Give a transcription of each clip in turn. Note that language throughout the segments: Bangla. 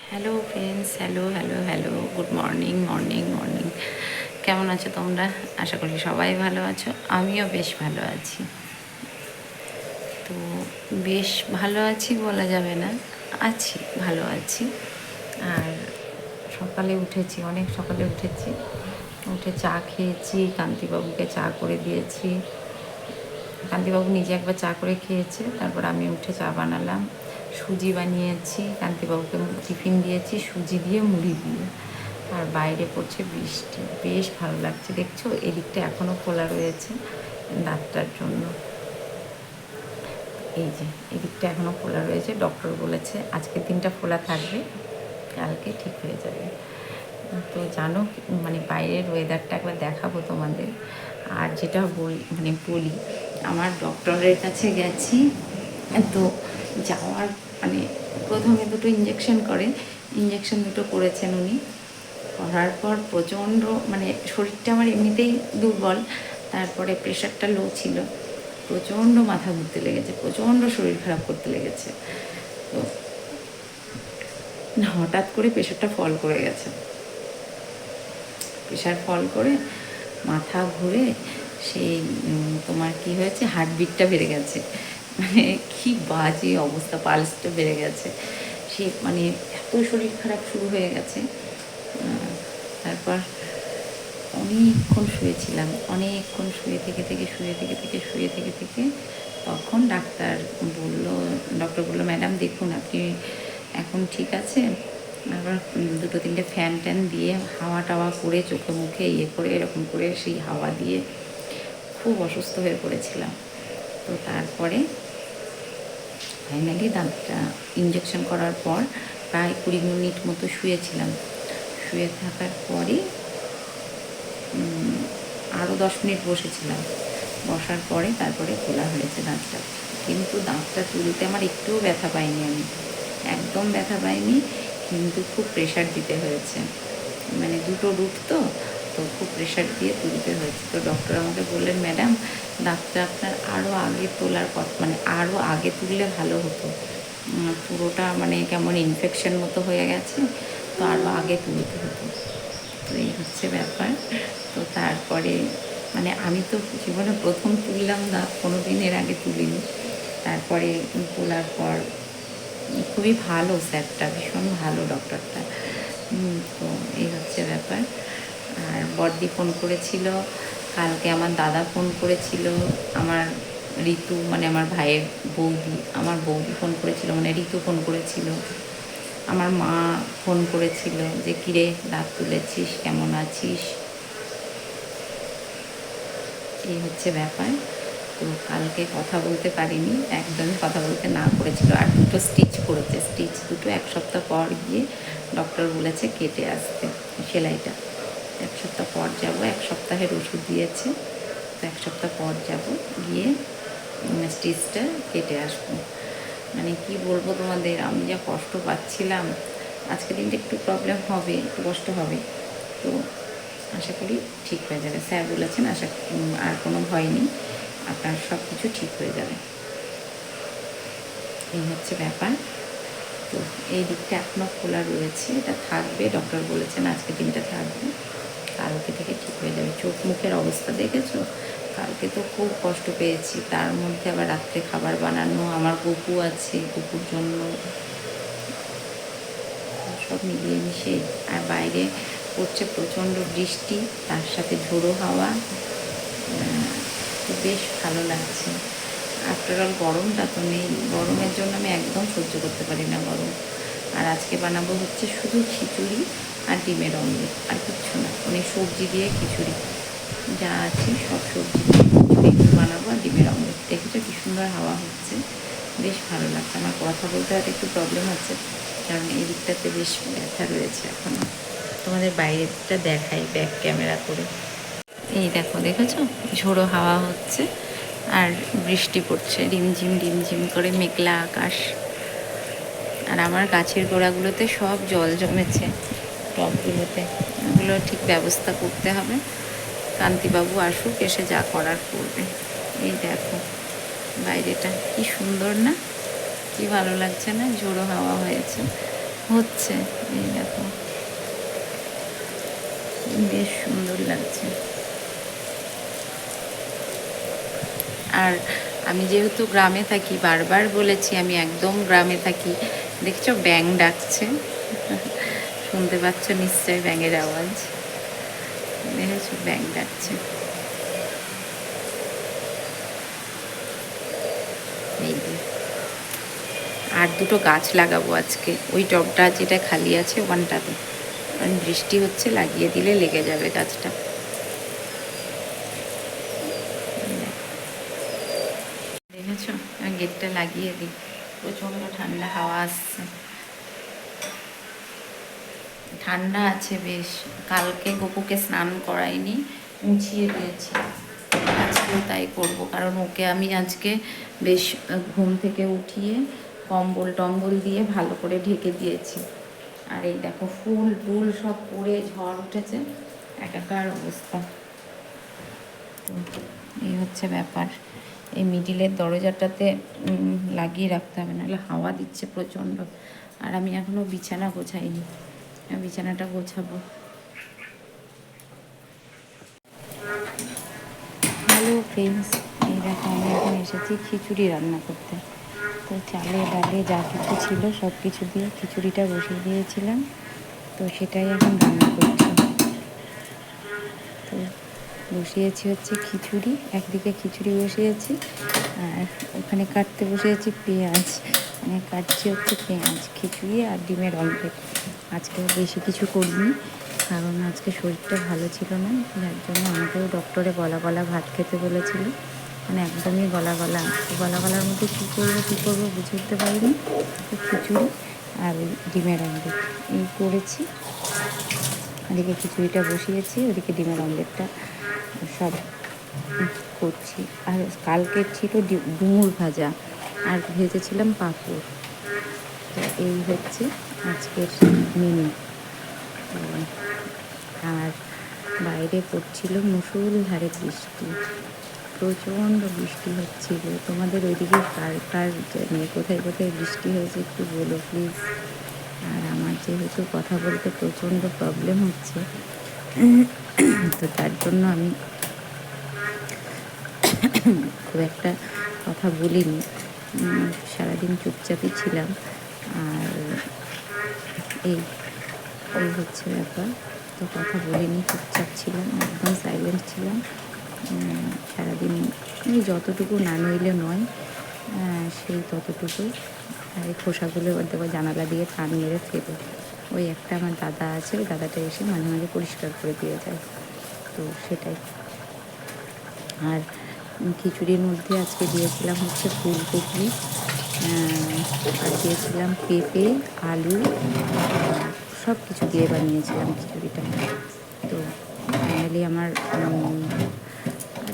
Hello friends, hello hello hello, good morning morning morning. কেমন আছো তোমরা? আশা করি সবাই ভালো আছো, আমিও বেশ ভালো আছি। তো বেশ ভালো আছি বলা যাবে না, আছি, ভালো আছি। আর সকালে উঠেছি, অনেক সকালে উঠেছি, উঠে চা খেয়েছি, কান্তিবাবুকে চা করে দিয়েছি। কান্তিবাবু নিজে একবার চা করে খেয়েছে, তারপর আমি উঠে চা বানালাম, সুজি বানিয়েছি, কান্তিবাবুকে টিফিন দিয়েছি সুজি দিয়ে মুড়ি দিয়ে। আর বাইরে পড়ছে বৃষ্টি, বেশ ভালো লাগছে। দেখছো এদিকটা এখনও খোলা রয়েছে দাঁতটার জন্য। এই যে এদিকটা এখনও খোলা রয়েছে, ডক্টর বলেছে আজকের দিনটা খোলা থাকবে, কালকে ঠিক হয়ে যাবে। তো জানো মানে বাইরের ওয়েদারটা একবার দেখাবো তোমাদের। আর যেটা বলি আমার ডক্টরের কাছে গেছি, তো যাওয়ার মানে প্রথমে দুটো ইঞ্জেকশন করেন, ইঞ্জেকশন দুটো করেছেন উনি। করার পর প্রচণ্ড মানে শরীরটা আমার এমনিতেই দুর্বল, তারপরে প্রেশারটা লো ছিল, প্রচণ্ড মাথা ঘুরতে লেগেছে, প্রচণ্ড শরীর খারাপ করতে লেগেছে। তো হঠাৎ করে প্রেশারটা ফল করে গেছে, প্রেশার ফল করে মাথা ঘুরে সেই তোমার কি হয়েছে, হার্টবিটটা বেড়ে গেছে, মানে কি বাজে অবস্থা, পালসটা বেড়ে গেছে। সে মানে এত শরীর খারাপ শুরু হয়ে গেছে। তারপর অনেকক্ষণ শুয়েছিলাম, অনেকক্ষণ শুয়ে থেকে তখন ডক্টর বললো ম্যাডাম দেখুন আপনি এখন ঠিক আছে। আবার দুটো তিনটে ফ্যান ট্যান দিয়ে হাওয়া টাওয়া করে চোখে মুখে করে এরকম করে সেই হাওয়া দিয়ে খুব অসুস্থ হয়ে পড়েছিলাম। তো তারপরে ফাইনালি দাঁতটা ইঞ্জেকশন করার পর প্রায় 20 মিনিট মতো শুয়েছিলাম। শুয়ে থাকার পরে আরও 10 মিনিট বসেছিলাম, বসার পরে তারপরে খোলা হয়েছে দাঁতটা। কিন্তু দাঁতটা তুলতে আমার একটুও ব্যথা পাইনি, আমি একদম ব্যথা পাইনি, কিন্তু খুব প্রেশার দিতে হয়েছে, মানে দুটো রুট তো তো খুব প্রেশার দিয়ে তুলতে হয়েছে। তো ডক্টর আমাকে বললেন ম্যাডাম দাঁতটা আপনার আরও আগে তোলার কথা, মানে আরও আগে তুললে ভালো হতো, পুরোটা মানে কেমন ইনফেকশন মতো হয়ে গেছে, তো আরও আগে তুলতে হতো। তো এই হচ্ছে ব্যাপার। তো তারপরে মানে আমি তো জীবনে প্রথম তুললাম দাঁত, কোনো দিন এর আগে তুলিনি। তারপরে তোলার পর খুবই ভালো স্যারটা, ভীষণ ভালো ডক্টরটা। তো এই হচ্ছে ব্যাপার। আর বড়দি ফোন করেছিল কালকে, আমার দাদা ফোন করেছিল, আমার ঋতু মানে আমার ভাইয়ের বৌদি, আমার বৌদি ফোন করেছিল, মানে ঋতু ফোন করেছিল, আমার মা ফোন করেছিল যে কিরে দাঁত তুলেছিস, কেমন আছিস। এই হচ্ছে ব্যাপার। তো কালকে কথা বলতে পারিনি, একদমই কথা বলতে না করেছিল। আর দুটো স্টিচ করেছে, স্টিচ দুটো এক সপ্তাহ পর গিয়ে ডক্টর বলেছে কেটে আসতে সেলাইটা। এক সপ্তাহ পর যাব, এক সপ্তাহের ওষুধ দিয়েছে, তো এক সপ্তাহ পর যাব, গিয়ে স্টিচটা কেটে আসবো। মানে কি বলবো তোমাদের, আমি যা কষ্ট পাচ্ছিলাম, আজকে দিনটা একটু প্রবলেম হবে, একটু কষ্ট হবে, তো আশা করি ঠিক হয়ে যাবে। স্যার বলেছেন আর কোনো ভয় নেই, আপনার সব কিছু ঠিক হয়ে যাবে। এই হচ্ছে ব্যাপার। তো এই দিকটা এখনও খোলা রয়েছে, এটা থাকবে, ডক্টর বলেছেন আজকে দিনটা থাকবে, কালকে থেকে ঠিক হয়ে যাবে। চোখ মুখের অবস্থা দেখেছো, কালকে তো খুব কষ্ট পেয়েছি, তার মধ্যে আবার রাত্রে খাবার বানানো, আমার গপু আছে, গপুর জন্য সব মিলিয়ে মিশিয়ে। আর বাইরে পড়ছে প্রচণ্ড বৃষ্টি, তার সাথে ঝোড়ো হাওয়া, তো বেশ ভালো লাগছে। আফটার অল গরমটা তো নেই, গরমের জন্য আমি একদম সহ্য করতে পারি না গরম। আর আজকে বানাবো হচ্ছে শুধু খিচুড়ি আর ডিমের অমলেট, আর কিচ্ছু না, মানে সবজি দিয়ে খিচুড়ি, যা আছে সব সবজি দিয়ে খিচুড়ি বানাবো আর ডিমের অমলেট। দেখেছো কি সুন্দর হাওয়া হচ্ছে, বেশ ভালো লাগছে। আমার কথা বলতে হয়তো একটু প্রবলেম হচ্ছে, কারণ এই দিকটাতে বেশ ব্যথা রয়েছে এখনও। তোমাদের বাইরেটা দেখাই ব্যাক ক্যামেরা করে। এই দেখো, দেখেছো ঝোড়ো হাওয়া হচ্ছে আর বৃষ্টি পড়ছে, রিমঝিম করে, মেঘলা আকাশ। আর আমার গাছের গোড়াগুলোতে সব জল জমেছে, টবগুলোতে, এগুলো ঠিক ব্যবস্থা করতে হবে। কান্তিবাবু আসুক, এসে যা করার করবে। এই দেখো বাইরেটা কি সুন্দর না, কি ভালো লাগছে না, ঝোড়ো হাওয়া হয়েছে। হচ্ছে, এই দেখো বেশ সুন্দর লাগছে। আর আমি যেহেতু গ্রামে থাকি, বারবার বলেছি আমি একদম গ্রামে থাকি, দেখছো ব্যাঙ ডাকছে, শুনতে পাচ্ছ নিশ্চয়ই ব্যাঙের আওয়াজ, দেখেছো ব্যাঙ ডাকছে। এই যে আর দুটো গাছ লাগাবো আজকে, ওই টবটা যেটা খালি আছে ওখানটাতে, কারণ বৃষ্টি হচ্ছে, লাগিয়ে দিলে লেগে যাবে গাছটা। দেখেছো, গেটটা লাগিয়ে দিই, প্রচণ্ড ঠান্ডা হাওয়া আসছে, ঠান্ডা আছে বেশ। কালকে গপুকে স্নান করাইনি, মুছিয়ে দিয়েছি, আজকেও তাই করব, কারণ ওকে আমি আজকে বেশ ঘুম থেকে উঠিয়ে কম্বল টম্বল দিয়ে ভালো করে ঢেকে দিয়েছি। আর এই দেখো ফুল টুল সব পড়ে ঝড় উঠেছে, একাকার অবস্থা। তো এই হচ্ছে ব্যাপার, এই মিডিলের দরজাটাতে লাগিয়ে রাখতে হবে, নাহলে হাওয়া দিচ্ছে প্রচণ্ড। আর আমি এখনও বিছানা গোছাইনি, বিছানাটা গোছাবো। হ্যালো ফ্রেন্ডস, এই দেখো আমি এখন এসেছি খিচুড়ি রান্না করতে। তো চালে ডালে যা কিছু ছিল সব কিছু দিয়ে খিচুড়িটা বসিয়ে দিয়েছিলাম, তো সেটাই এখন রান্না করছি। তো বসিয়েছি হচ্ছে খিচুড়ি, একদিকে খিচুড়ি বসিয়েছি, আর ওখানে কাটতে বসিয়েছি পেঁয়াজ, মানে কাটছি হচ্ছে পেঁয়াজ, খিচুড়ি আর ডিমের অমলেট। আজকে বেশি কিছু করিনি, কারণ আজকে শরীরটা ভালো ছিল না, যার জন্য আমাকেও ডক্টরে গলা গলা ভাত খেতে বলেছিল, মানে একদমই গলা গলা। গলা গলার মধ্যে কী করবো বুঝে উঠতে পারিনি। তো খিচুড়ি আর ওই ডিমের অমলেট এই করেছি, ওদিকে খিচুড়িটা বসিয়েছি, ওদিকে ডিমের অমলেটটা সব করছি। আর কালকে ছিল ডুমুর ভাজা, আর ভেজেছিলাম পাঁপড়। তো এই হচ্ছে আজকের মেনু। আর বাইরে পড়ছিল মুষলধারে বৃষ্টি, প্রচণ্ড বৃষ্টি হচ্ছিল। তোমাদের ওইদিকে কার কার মানে কোথায় কোথায় বৃষ্টি হয়েছে একটু বলো প্লিজ। আর আমার যেহেতু কথা বলতে প্রচণ্ড প্রবলেম হচ্ছে, তো তার জন্য আমি খুব একটা কথা বলিনি, সারাদিন চুপচাপই ছিলাম। আর এই এই হচ্ছে ব্যাপার, তো কথা বলিনি, চুপচাপ ছিলাম, একদম সাইলেন্ট ছিলাম সারাদিন। এই যতটুকু না নইলে নয়, সেই ততটুকু। আর এই খোসাগুলো এবার দেখো জানালা দিয়ে টান মেরে ফেলে, ওই একটা আমার দাদা আছে, ওই দাদাটা এসে মাঝে মাঝে পরিষ্কার করে দিয়ে যায়, তো সেটাই। আর খিচুড়ির মধ্যে আজকে দিয়েছিলাম হচ্ছে ফুলকপি, আর দিয়েছিলাম পেঁপে, আলু, সব কিছু দিয়ে বানিয়েছিলাম খিচুড়িটা। তো ফাইনালি আমার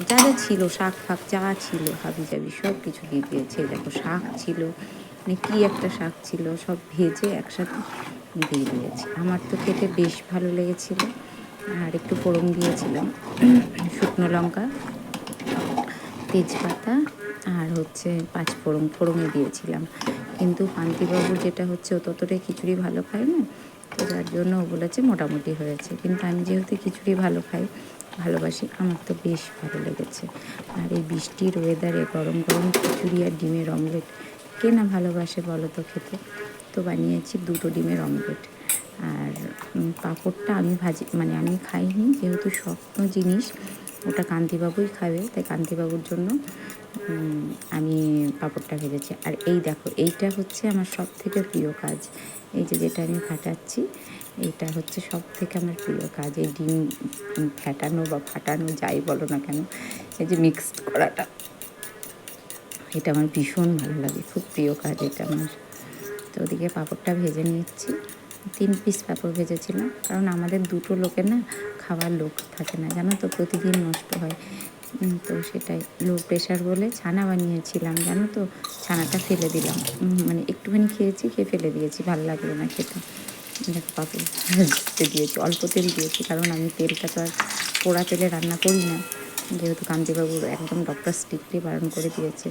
যা যা ছিল, শাক ফাক যা ছিল হাবি জাবি সব কিছু দিয়ে দিয়েছে। দেখো শাক ছিল, মানে কী একটা শাক ছিল, সব ভেজে একসাথে দিয়ে দিয়েছি। আমার তো খেতে বেশ ভালো লেগেছিলো। আর একটু ফোড়ন দিয়েছিলাম, শুকনো লঙ্কা, তেজপাতা, আর হচ্ছে ফোড়নে দিয়েছিলাম। কিন্তু পান্তিবাবু যেটা হচ্ছে ও ততটাই খিচুড়ি ভালো খায় না, তো যার জন্য ও বলেছে মোটামুটি হয়েছে। কিন্তু আমি যেহেতু খিচুড়ি ভালোবাসি, আমার তো বেশ ভালো লেগেছে। আর এই বৃষ্টির ওয়েদারে গরম গরম খিচুড়ি আর ডিমের অমলেট কে না ভালোবাসে বলো তো খেতে। তো বানিয়েছি দুটো ডিমের অমলেট। আর পাঁপড়টা আমি মানে আমি খাইনি, যেহেতু শক্ত জিনিস, ওটা কান্তিবাবুই খাবে, তাই কান্তিবাবুর জন্য আমি পাঁপড়টা ভেজেছি। আর এই দেখো, এইটা হচ্ছে আমার সব থেকে প্রিয় কাজ, এই যে যেটা আমি ফাটাচ্ছি, এইটা হচ্ছে সব থেকে আমার প্রিয় কাজ। এই ডিম ফ্যাটানো বা ফাটানো যাই বলো না কেন, এই যে মিক্সড করাটা, এটা আমার ভীষণ ভালো লাগে, খুব প্রিয় কাজ এটা আমার। তো ওদিকে পাঁপড়টা ভেজে নিচ্ছি, 3 পিস পাঁপড় ভেজেছিলাম, কারণ আমাদের দুটো লোকের না খাওয়ার লোক থাকে না, জানো তো, প্রতিদিন নষ্ট হয়। তো সেটাই, লো প্রেশার বলে ছানা বানিয়েছিলাম, জানো তো, ছানাটা ফেলে দিলাম, মানে একটুখানি খেয়েছি, খেয়ে ফেলে দিয়েছি, ভালো লাগলো না খেতে। দেখো পাঁপড় ভাজতে দিয়েছি, অল্প তেল দিয়েছি, কারণ আমি তেলটা তো আর পোড়া তেলে রান্না করি না, যেহেতু কান্তিবাবুর একদম ডক্টর স্ট্রিক্টলি বারণ করে দিয়েছে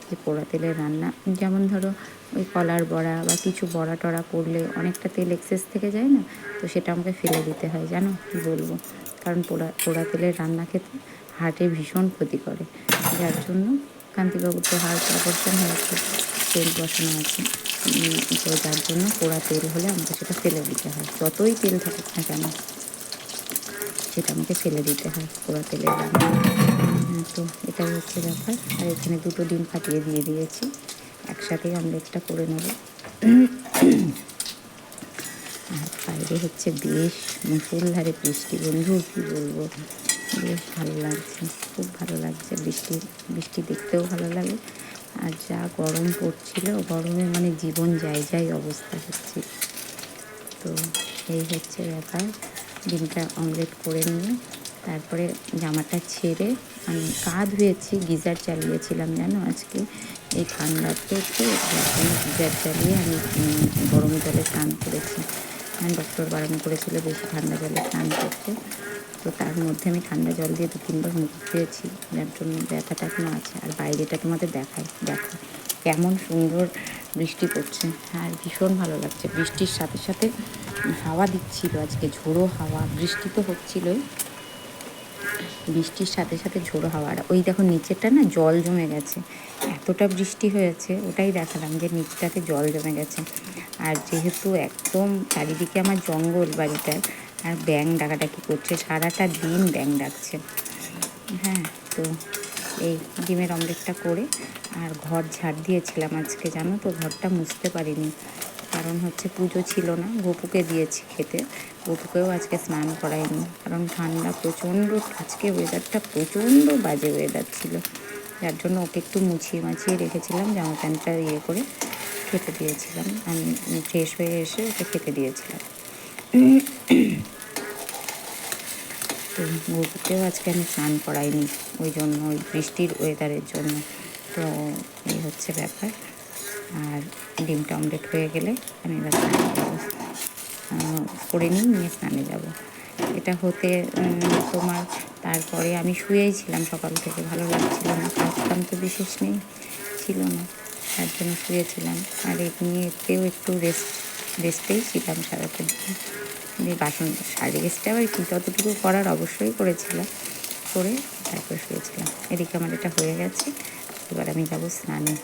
যে পোড়া তেলের রান্না, যেমন ধরো ওই কলার বড়া বা কিছু বড়া টড়া করলে অনেকটা তেল এক্সেস থেকে যায় না, তো সেটা আমাকে ফেলে দিতে হয়। জানো কী বলবো, কারণ পোড়া পোড়া তেলের রান্না খেতে হার্টে ভীষণ ক্ষতি করে, যার জন্য কান্তিবাবুর তো হার্ট অপারেশন হয়েছে, তেল বসানো আছে, তো যার জন্য পোড়া তেল হলে আমাকে সেটা ফেলে দিতে হয়, যতই তেল থাকুক না কেন সেটা আমাকে ফেলে দিতে হয় পোড়া তেলের রান্না। তো এটাই হচ্ছে ব্যাপার। আর এখানে 2টো ডিম ফাটিয়ে দিয়ে দিয়েছি, একসাথেই অমলেটটা করে নেব। আর বাইরে হচ্ছে বেশ মুষলধারে বৃষ্টি, বন্ধু কী বলবো, বেশ ভালো লাগছে, খুব ভালো লাগছে। বৃষ্টি বৃষ্টি দেখতেও ভালো লাগে, আর যা গরম পড়ছিল, গরমে মানে জীবন যায় যায় অবস্থা হচ্ছে। তো এই হচ্ছে ব্যাপার। ডিমটা অমলেট করে নিয়ে তারপরে জামাটা ছেড়ে আমি গা ধুয়েছি, গিজার চালিয়েছিলাম জানো আজকে এই ঠান্ডাতে, তো যার জন্য গিজার চালিয়ে আমি গরম জলে স্নান করেছি। ডক্টর বারণ করেছিল বেশি ঠান্ডা জলে স্নান করতে, তো তার মধ্যে আমি ঠান্ডা জল দিয়ে 2-3বার মুখ ধুয়েছি, যার জন্য ব্যথাটা এখনও আছে। আর বাইরেটা তোমাদের দেখাই, দেখো কেমন সুন্দর বৃষ্টি পড়ছে, আর ভীষণ ভালো লাগছে। বৃষ্টির সাথে সাথে হাওয়া দিচ্ছিল, আজকে ঝোড়ো হাওয়া, বৃষ্টি তো হচ্ছিলই, বৃষ্টির সাথে সাথে ঝোড়ো হাওয়া। আর ওই দেখো নিচেরটা না জল জমে গেছে, এতটা বৃষ্টি হয়েছে, ওটাই দেখালাম যে নিচটাতে জল জমে গেছে। আর যেহেতু একদম চারিদিকে আমার জঙ্গল বাড়িটার, আর ব্যাঙ ডাকাডাকি করছে, সারাটা দিন ব্যাঙ ডাকছে। হ্যাঁ, তো এই ডিমের অমলেটটা করে আর ঘর ঝাড় দিয়েছিলাম আজকে, জানো তো ঘরটা মুছতে পারিনি, কারণ হচ্ছে পুজো ছিল না, গপুকে দিয়েছি খেতে, গপুকেও আজকে স্নান করাইনি, কারণ ঠান্ডা প্রচণ্ড, আজকে ওয়েদারটা প্রচণ্ড বাজে ওয়েদার ছিল, যার জন্য ওকে একটু মুছিয়ে মাছিয়ে রেখেছিলাম, জামা প্যান্টটা ইয়ে করে খেতে দিয়েছিলাম, আমি ফ্রেশ হয়ে এসে ওকে খেতে দিয়েছিলাম। তো গপুকেও আজকে আমি স্নান করাইনি ওই জন্য, ওই বৃষ্টির ওয়েদারের জন্য। তো এই হচ্ছে ব্যাপার। আর ডিমটা অমলেট হয়ে গেলে আমি এবার স্নানে যাবো, করে নিয়ে স্নানে যাব। এটা হতে তোমার তারপরে আমি শুয়েই ছিলাম সকাল থেকে, ভালো লাগছিল না, কাজ কাম তো বিশেষ নেই ছিল না, তার জন্য শুয়েছিলাম। আর এমনিতেও একটু রেস্টেই ছিলাম সারাটা দিন, যে বাসন রেস্টে আবার কি যতটুকু করার অবশ্যই করেছিলাম, করে তারপরে শুয়েছিলাম। এদিকে আমার এটা হয়ে গেছে, এবার আমি যাব স্নানে।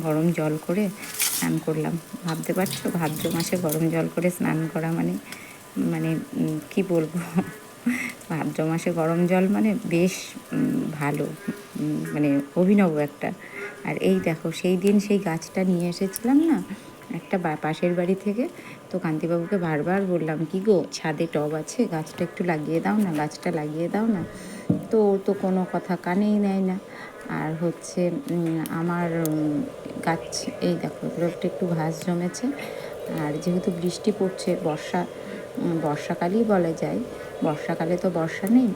গরম জল করে স্নান করলাম, ভাবতে পারছো ভাদ্র মাসে গরম জল করে স্নান করা মানে মানে কি বলবো, ভাদ্র মাসে গরম জল মানে বেশ ভালো, মানে অভিনব একটা। আর এই দেখো সেই দিন সেই গাছটা নিয়ে এসেছিলাম না একটা পাশের বাড়ি থেকে, তো কান্তিবাবুকে বারবার বললাম কি গো ছাদে টব আছে, গাছটা একটু লাগিয়ে দাও না, গাছটা লাগিয়ে দাও না, তো ওর তো কোনো কথা কানেই নেয় না। আর হচ্ছে আমার গাছ, এই দেখো একটু একটু ঘাস জমেছে, আর যেহেতু বৃষ্টি পড়ছে, বর্ষাকালই বলা যায়, বর্ষাকালে তো বর্ষা নেই,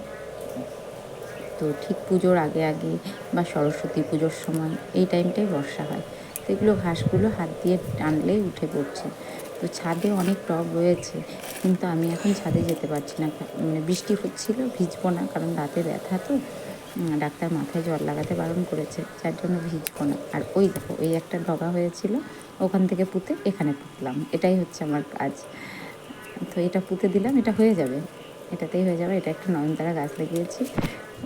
তো ঠিক পুজোর আগে আগে বা সরস্বতী পুজোর সময় এই টাইমটাই বর্ষা হয়, তো এগুলো ঘাসগুলো হাত দিয়ে টানলেই উঠে পড়ছে। তো ছাদে অনেক টব রয়েছে, কিন্তু আমি এখন ছাদে যেতে পারছি না, মানে বৃষ্টি হচ্ছিল, ভিজবো না, কারণ রাতে ব্যথা, তো ডাক্তার মাথায় জল লাগাতে বারণ করেছে, যার জন্য ভিজবো না। আর ওই দেখো ওই একটা ডগা হয়েছিল, ওখান থেকে পুঁতে এখানে পুঁতলাম, এটাই হচ্ছে আমার কাজ। তো এটা পুঁতে দিলাম, এটা হয়ে যাবে, এটাতেই হয়ে যাবে। এটা একটা নয়নতারা গাছ লাগিয়েছি,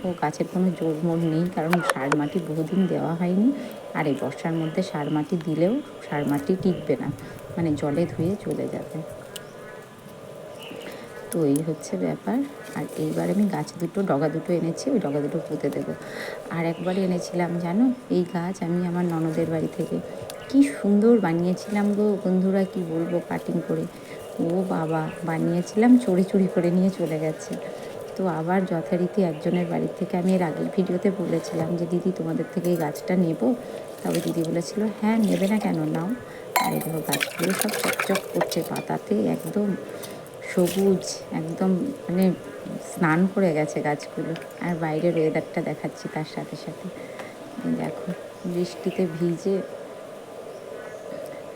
ও গাছের কোনো জোর মোড় নেই, কারণ সার মাটি বহুদিন দেওয়া হয়নি, আর এই বর্ষার মধ্যে সার মাটি দিলেও সার মাটি টিকবে না, মানে জলে ধুয়ে চলে যাবে। তো এই হচ্ছে ব্যাপার। আর এইবার আমি গাছ ডগা দুটো এনেছি, ওই ডগা দুটো পুঁতে দেবো। আর একবার এনেছিলাম জানো এই গাছ আমি আমার ননদের বাড়ি থেকে, কি সুন্দর বানিয়েছিলাম গো বন্ধুরা, কি বলবো, কাটিং করে, ও বাবা বানিয়েছিলাম, চুরি চুরি করে নিয়ে চলে গেছে। তো আবার যথারীতি একজনের বাড়ির থেকে, আমি এর আগের ভিডিওতে বলেছিলাম যে দিদি তোমাদের থেকে এই গাছটা নেব, তবে দিদি বলেছিল হ্যাঁ নেবে না কেন, নাও। আর এই দেখো গাছগুলো সব চকচক করছে পাতাতে, একদম সবুজ, একদম মানে স্নান করে গেছে গাছগুলো। আর বাইরের ওয়েদারটা দেখাচ্ছি তার সাথে সাথে, দেখো বৃষ্টিতে ভিজে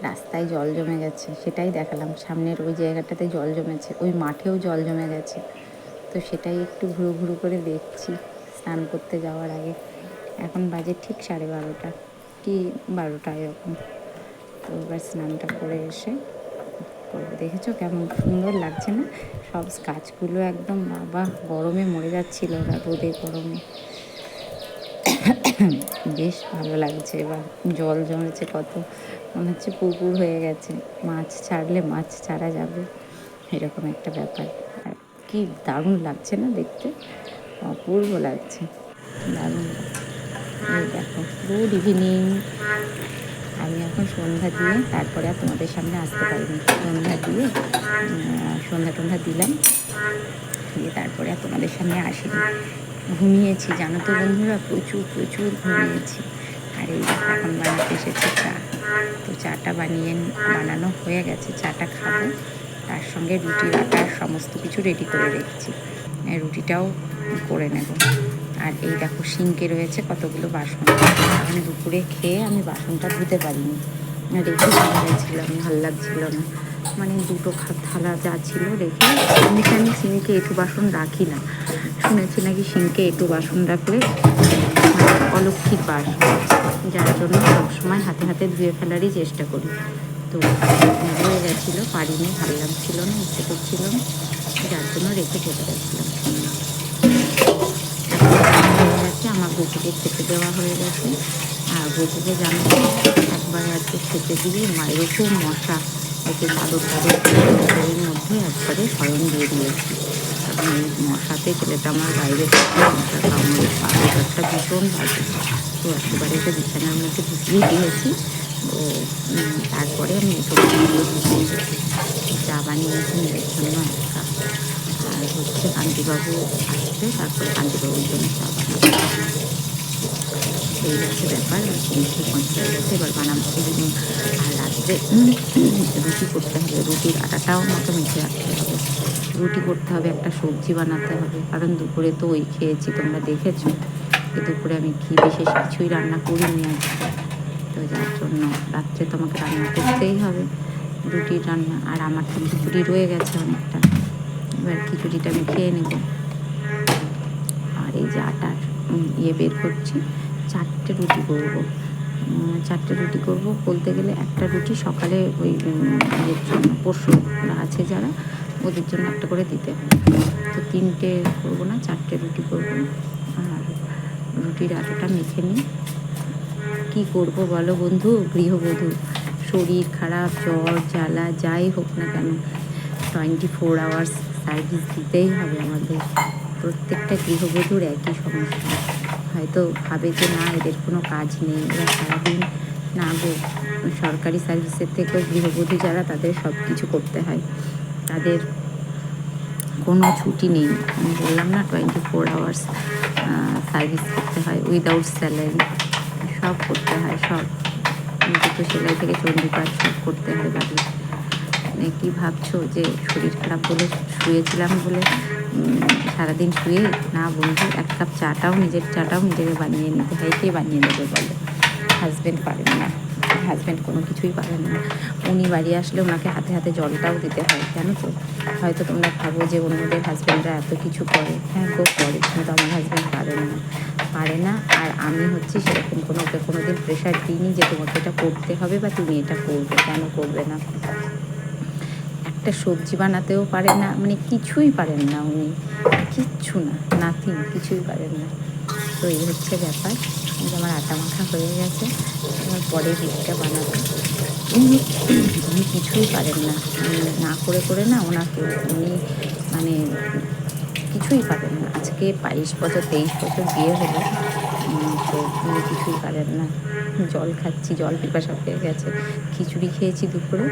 রাস্তায় জল জমে গেছে, সেটাই দেখালাম, সামনের ওই জায়গাটাতে জল জমেছে, ওই মাঠেও জল জমে গেছে। তো তো সেটাই একটু ঘুরু ঘুরু করে দেখছি স্নান করতে যাওয়ার আগে। এখন বাজে ঠিক 12:30 কি 12টা এরকম। তো এবার স্নানটা করে এসে করবো। দেখেছো কেমন সুন্দর লাগছে না? সব গাছগুলো একদম বাবা গরমে মরে যাচ্ছিল ওরা, রোদে গরমে। বেশ ভালো লাগছে। এবার জল জমেছে কত, মনে হচ্ছে পুকুর হয়ে গেছে, মাছ ছাড়লে মাছ ছাড়া যাবে, এরকম একটা ব্যাপার। আর কি দারুণ লাগছে না দেখতে, অপূর্ব লাগছে, দারুণ লাগছে। এই দেখো, গুড ইভিনিং। আমি এখন সন্ধ্যা দিয়ে তারপরে আর তোমাদের সামনে আসতে পারিনি। সন্ধ্যা দিয়ে সন্ধ্যা টন্ধ্যা দিলাম, দিয়ে তারপরে আর তোমাদের সামনে আসিনি। ঘুমিয়েছি জানো তো বন্ধুরা, প্রচুর প্রচুর ঘুমিয়েছি। আর এই এখন বানাতে এসেছি চা। তো চাটা বানানো হয়ে গেছে, চাটা খাবো। তার সঙ্গে রুটির আটার সমস্ত কিছু রেডি করে রেখেছি, রুটিটাও করে নেব। আর এই দেখো সিঙ্কে রয়েছে কতগুলো বাসন। আমি দুপুরে খেয়ে আমি বাসনটা ধুতে পারিনি, রেখে গেছিলাম, ভালো লাগছিল না। মানে দুটো থালা যা ছিল রেখে, এমনিতে আমি সিঙ্কে এঁটো বাসন রাখি না, শুনেছি নাকি সিঙ্কে এঁটো বাসন রাখলে অলৌকিক বাস, যার জন্য সবসময় হাতে হাতে ধুয়ে ফেলারই চেষ্টা করি। তো হয়ে গেছিলো, পারিনি, ভালো লাগছিল না, ইচ্ছে করছিল না, যার জন্য রেখে চলে গেছিলাম। হয়ে গেছে, আমার বউকে খেতে দেওয়া হয়ে গেছে। আর বউকে জানো একবারে আজকে খেতে দিয়ে মায়ের খুব মশা, একে চাদর এর মধ্যে একবারে শয়ন দিয়ে দিয়েছি। কারণ এই মশাতে ছেলেটা আমার বাইরে থেকে মশা কামড়ে পাউডারটা ভীষণ বাজে। তো একেবারে ওকে বিছানার মধ্যে ঢুকিয়ে দিয়েছি। তো তারপরে আমি সবজিগুলো ঢুকিয়ে গেছি। চা বানিয়েছি মেয়ের জন্য এক কাপ, আর হচ্ছে কান্তিবাবু আসবে, তারপরে কান্তিবাবুর জন্য চা বানাবো। এই হচ্ছে ব্যাপার। মুখে পৌঁছে গেছে, এবার বানাবো। আর রাত্রে রুটি করতে হবে, রুটির আটাটাও আমাকে মেখে রাখতে হবে, রুটি করতে হবে, একটা সবজি বানাতে হবে। কারণ দুপুরে তো ওই খেয়েছি, তোমরা দেখেছো। দুপুরে আমি বিশেষ কিছুই রান্না করিনি আজকে। তো যার জন্য রাত্রে তো আমাকে রান্না করতেই হবে রুটির রান্না। আর আমার তো খিচুড়ি রয়ে গেছে অনেকটা, এবার খিচুড়িটা আমি খেয়ে নেব। আর এই যে আটার বের করছি, 4টে রুটি করবো। 4টে রুটি করবো বলতে গেলে একটা রুটি সকালে ওই ইয়ের জন্য পরশুরা আছে যারা, ওদের জন্য একটা করে দিতে হয়। তো 3টে করবো না, 4টে রুটি করবো। আর রুটির আটাটা মেখে নিই। কী করবো বলো বন্ধু, গৃহবধূ, শরীর খারাপ, জ্বর জ্বালা যাই হোক না কেন, 24 আওয়ার্স সার্ভিস দিতেই হবে আমাদের। প্রত্যেকটা গৃহবধূর একই সমস্যা। হয়তো ভাবে যে না এদের কোনো কাজ নেই, এরা সারাদিন, না গো, সরকারি সার্ভিসের থেকেও গৃহবধূ যারা, তাদের সব কিছু করতে হয়, তাদের কোনো ছুটি নেই। আমি বললাম না 24 আওয়ার্স সার্ভিস করতে হয়, উইদাউট স্যালারি, সব করতে হয়, সব জুতো সেলাই থেকে চণ্ডীপাঠ সব করতে হয় বাড়ি। মানে কী ভাবছো যে শরীর খারাপ বলে শুয়েছিলাম বলে সারাদিন শুয়ে, না বন্ধু, 1 কাপ চাটাও, নিজের চাটাও নিজেকে বানিয়ে নিতে হয়। কে বানিয়ে নেবে বলো? হাজব্যান্ড পারেন না, হাজব্যান্ড কোনো কিছুই পারেন না। উনি বাড়ি আসলে ওনাকে হাতে হাতে জলটাও দিতে হয়, জানো তো। হয়তো তোমরা ভাবো যে অন্যদের হাজব্যান্ডরা এত কিছু করে, হ্যাঁ গো করে, কিন্তু আমার হাজব্যান্ড পারে না। আর আমি হচ্ছে সেরকম ওকে কোনো দিন প্রেশার দিইনি যে তোমাকে এটা করতে হবে বা তুমি এটা করবে, কেন করবে না। একটা সবজি বানাতেও পারেন না, মানে কিছুই পারেন না উনি, কিচ্ছু না, নাথিং, কিছুই পারেন না। তো এই হচ্ছে ব্যাপার। আমার আটা মাখা হয়ে গেছে, আমার পরে রুটিটা বানাবো। উনি কিছুই পারেন না, না করে করে না ওনাকে, উনি মানে কিছুই পারেন না। আজকে 22 বছর 23 বছর বিয়ে হলো, তো উনি কিছুই পারেন না। জল খাচ্ছি, জল পিপাসা পেয়ে গেছে, খিচুড়ি খেয়েছি দুপুরে,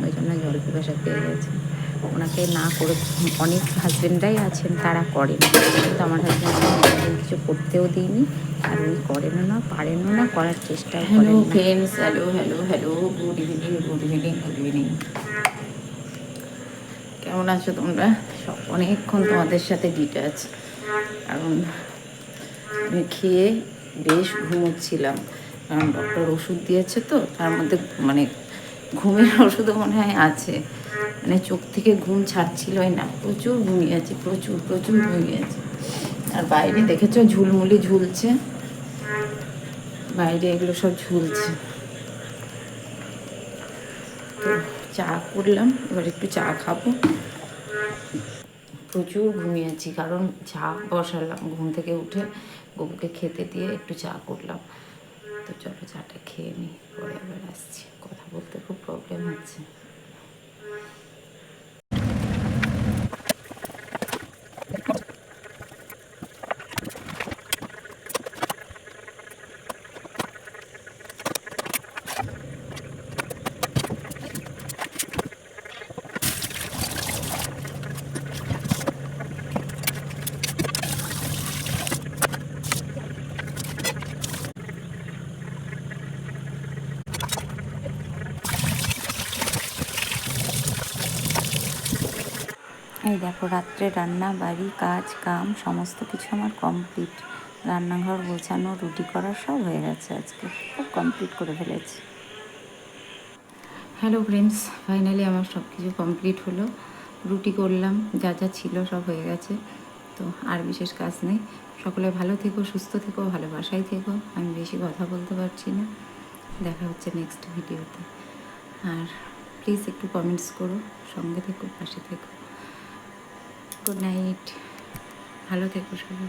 ওই জন্য জল পিপাসা পেয়ে গেছে। ওনাকে না করে, অনেক হাজব্যান্ডরাই আছেন তারা করেন, কিন্তু আমার হাজব্যান্ড কিছু করতেও দিইনি, আর উনি করেনও না, পারেনও না, করার চেষ্টাও করেন না। Hello friends, hello hello hello, good evening, good evening, good evening. কেমন আছো তোমরা? অনেকক্ষণ তোমাদের সাথে ডিটেচ, কারণ আমি খেয়ে বেশ ঘুমোচ্ছিলাম, কারণ ডক্টর ওষুধ দিয়েছে, তো তার মধ্যে মানে ঘুমের ওষুধও মনে হয় আছে, মানে চোখ থেকে ঘুম ছাড়ছিলই না, প্রচুর ঘুমিয়েছি, প্রচুর প্রচুর ঘুমিয়েছি। আর বাইরে দেখেছো ঝুলমুলি ঝুলছে, বাইরে এগুলো সব ঝুলছে। তো চা করলাম, এবার একটু চা খাবো। প্রচুর ঘুমিয়েছি, কারণ চা বসালাম ঘুম থেকে উঠে, গবুকে খেতে দিয়ে একটু চা করলাম। তো চলো চাটা খেয়ে নিই, পরে আবার আসছি। কথা বলতে খুব প্রবলেম হচ্ছে। এই দেখো রাত্রে রান্না বাড়ি কাজ কাম সমস্ত কিছু আমার কমপ্লিট। রান্নাঘর গোছানো, রুটি করা সব হয়ে গেছে, আজকে সব কমপ্লিট করে ফেলেছি। হ্যালো ফ্রেন্ডস, ফাইনালি আমার সব কিছু কমপ্লিট হলো। রুটি করলাম, যা যা ছিল সব হয়ে গেছে। তো আর বিশেষ কাজ নেই। সকলে ভালো থেকো, সুস্থ থেকো, ভালোবাসায় থেকো। আমি বেশি কথা বলতে পারছি না। দেখা হচ্ছে নেক্সট ভিডিওতে। আর প্লিজ একটু কমেন্টস করো, সঙ্গে থেকো, পাশে থেকো। গুড নাইট, ভালো থেকো সবাই।